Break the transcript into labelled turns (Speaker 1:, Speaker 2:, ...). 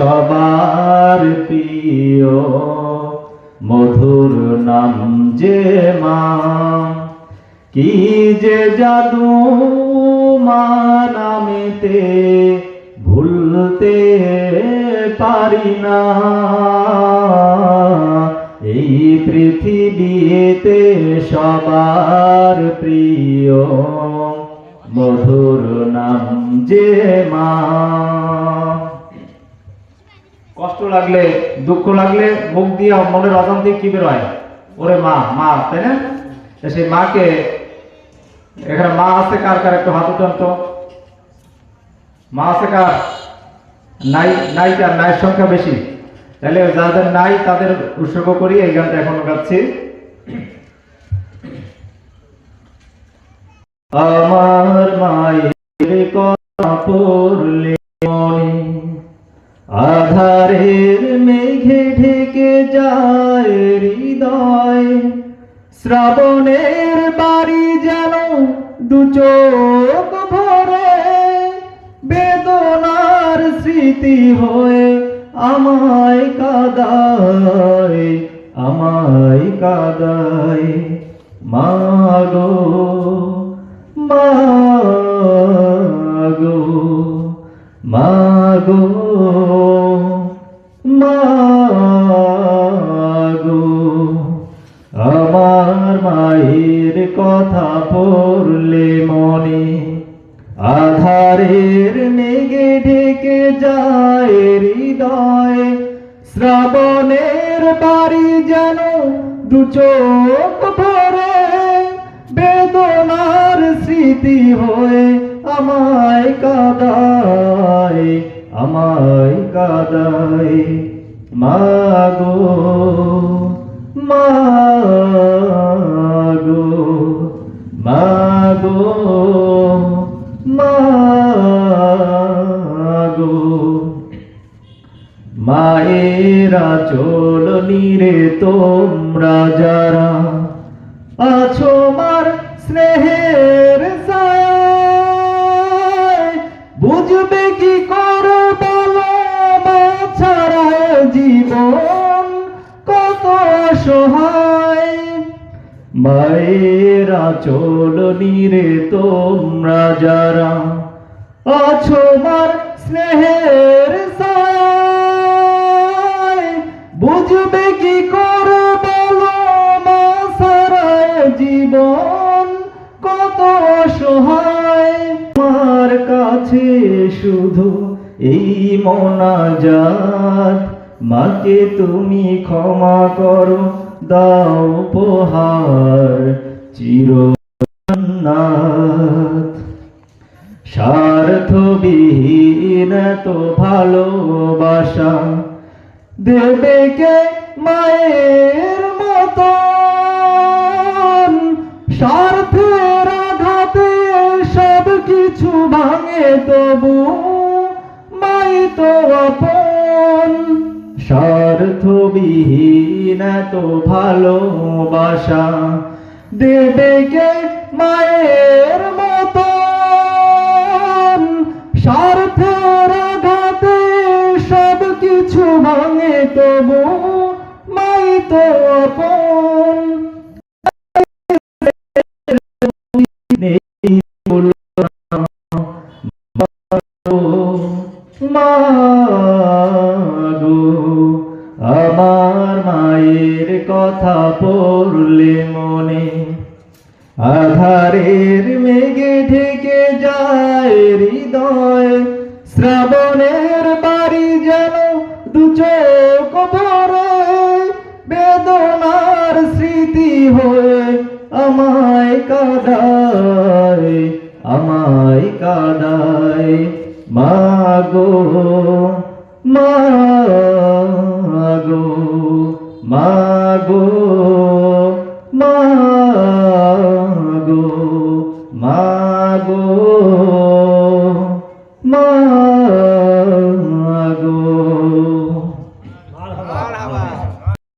Speaker 1: সবার প্রিয় মধুর নাম যে মা। কি যে জাদু মা নামেতে ভুলতে পারি না। এই পৃথিবীতে সবার প্রিয় মধুর নাম যে মা। কষ্ট লাগলে দুঃখ লাগলে মুখ দিয়ে মনের অজান দিয়ে কি বেরোয়? ওরে মা মা, তাই না? সেই মাকে, এখানে মা আছে কার কার একটু হাত উঠান তো। মা আছে কার? নাই নাই, কার নাইয়ের সংখ্যা বেশি। তাহলে যাদের নাই তাদের উৎসর্গ করি। এই গানটা এখনো গাচ্ছি। আমার মায়ের কথা পড়লে মনে আধারের মেঘে ঢেকে যায় হৃদয়। শ্রাবণের বাড়ি যেন দু চোখ ভরে বেদনার স্মৃতি হয়ে আমায় কাঁদায়, আমায় কাঁদায়। মাগো মাগো মাগো মাগো, আমার মায়ের কথা পড়লে মনে আধারের মেঘে ঢেকে যায় হৃদয়। শ্রাবণের বাড়ি যেন দু চোখ ভরে বেদনার স্মৃতি হয়ে আমায় কাঁদায়, আমায় কাঁদায়। মাগো মাগো মাগো মাগো, মায়েরা চল নিরে তোমরা যারা আছো মার স্নেহের ছায়ায়। বুঝবে কি করে বলো মা ছাড়া জীবন কত অসহায়। মায়েরা চল নিরে তোমরা যারা আছো মার স্নেহের ছায়ায়। বুঝবে কি করে বলো মা ছাড়া জীবন কত অসহায়। তোমার কাছে শুধু এই মোনাজাত, মাকে তুমি ক্ষমা করো দাও উপহার চির জান্নাত। স্বার্থবিহীন তো ভালোবাসা দেবে কে মায়ের মতো? স্বার্থের আঘাতে সব কিছু ভাঙে তবু মাই তো আপন। স্বার্থবিহীন তো ভালোবাসা দেবে কে মায়ের মতো? স্বার্থের আঘাতে সব কিছু ভাঙে তবু মাই তো আপন। মাগো, আমার মায়ের কথা পড়লে মনে আধারের মেঘে ঢেকে যায় হৃদয়। শ্রাবণের বাড়ি যেন দু চোখ ভরে বেদনার স্মৃতি হয়ে আমায় কাঁদায়, আমায় কাঁদায়। মাগো মাগো মাগো